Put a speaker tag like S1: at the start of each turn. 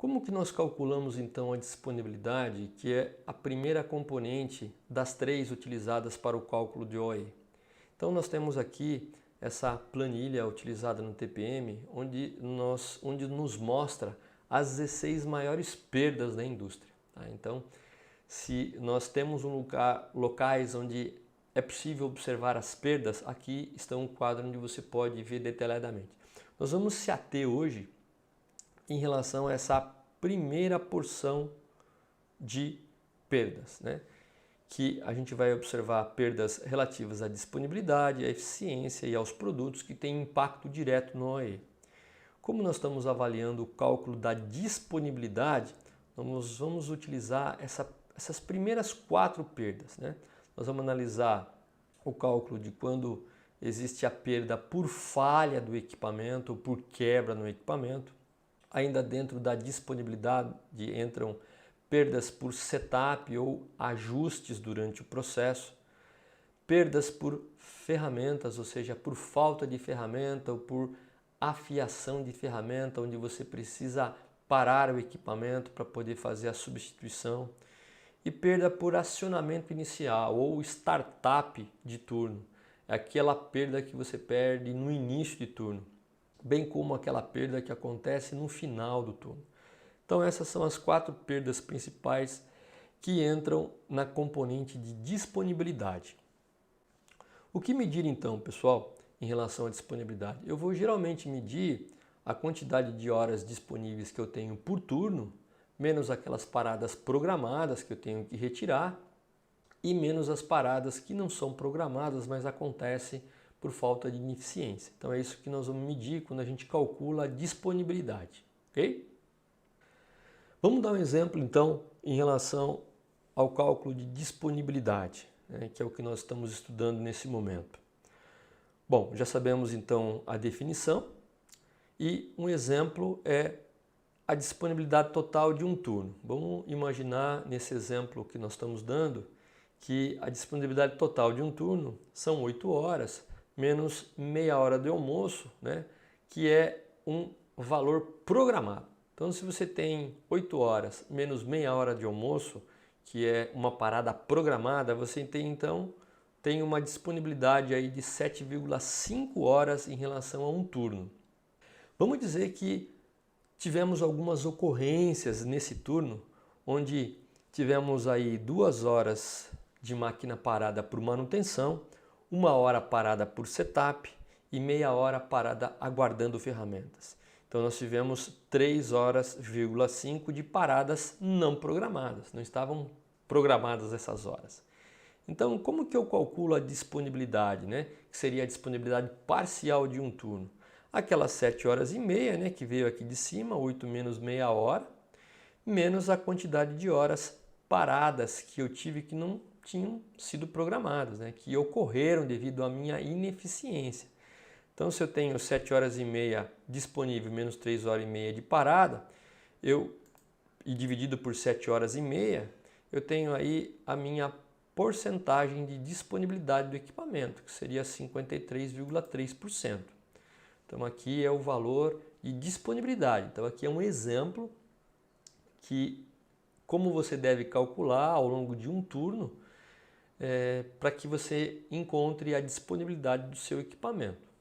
S1: Como que nós calculamos então a disponibilidade, que é a primeira componente das 3 utilizadas para o cálculo de OE? Então nós temos aqui essa planilha utilizada no TPM, onde nos mostra as 16 maiores perdas da indústria. Tá? Então, se nós temos locais onde é possível observar as perdas, aqui está um quadro onde você pode ver detalhadamente. Nós vamos se ater hoje em relação a essa primeira porção de perdas, né? Que a gente vai observar perdas relativas à disponibilidade, à eficiência e aos produtos que têm impacto direto no OE. Como nós estamos avaliando o cálculo da disponibilidade, nós vamos utilizar essas primeiras 4 perdas, né? Nós vamos analisar o cálculo de quando existe a perda por falha do equipamento ou por quebra no equipamento. Ainda dentro da disponibilidade entram perdas por setup ou ajustes durante o processo, perdas por ferramentas, ou seja, por falta de ferramenta ou por afiação de ferramenta, onde você precisa parar o equipamento para poder fazer a substituição, e perda por acionamento inicial ou startup de turno, é aquela perda que você perde no início de turno, bem como aquela perda que acontece no final do turno. Então essas são as 4 perdas principais que entram na componente de disponibilidade. O que medir então, pessoal, em relação à disponibilidade? Eu vou geralmente medir a quantidade de horas disponíveis que eu tenho por turno, menos aquelas paradas programadas que eu tenho que retirar e menos as paradas que não são programadas, mas acontecem por falta de ineficiência. Então é isso que nós vamos medir quando a gente calcula a disponibilidade, ok? Vamos dar um exemplo então em relação ao cálculo de disponibilidade, né, que é o que nós estamos estudando nesse momento. Bom, já sabemos então a definição e um exemplo é a disponibilidade total de um turno. Vamos imaginar nesse exemplo que nós estamos dando que a disponibilidade total de um turno são 8 horas menos meia hora de almoço, né, que é um valor programado. Então, se você tem 8 horas menos meia hora de almoço, que é uma parada programada, você tem uma disponibilidade aí de 7,5 horas em relação a um turno. Vamos dizer que tivemos algumas ocorrências nesse turno, onde tivemos aí 2 horas de máquina parada por manutenção, 1 hora parada por setup e meia hora parada aguardando ferramentas. Então nós tivemos 3 horas,5 de paradas não programadas, não estavam programadas essas horas. Então como que eu calculo a disponibilidade, né? Que seria a disponibilidade parcial de um turno? Aquelas 7 horas e meia, né, que veio aqui de cima, 8 menos meia hora, menos a quantidade de horas paradas que eu tive que não tinham sido programadas, né, que ocorreram devido à minha ineficiência. Então, se eu tenho 7 horas e meia disponível menos 3 horas e meia de parada, e dividido por 7 horas e meia, eu tenho aí a minha porcentagem de disponibilidade do equipamento, que seria 53,3%. Então, aqui é o valor de disponibilidade. Então, aqui é um exemplo que como você deve calcular ao longo de um turno para que você encontre a disponibilidade do seu equipamento.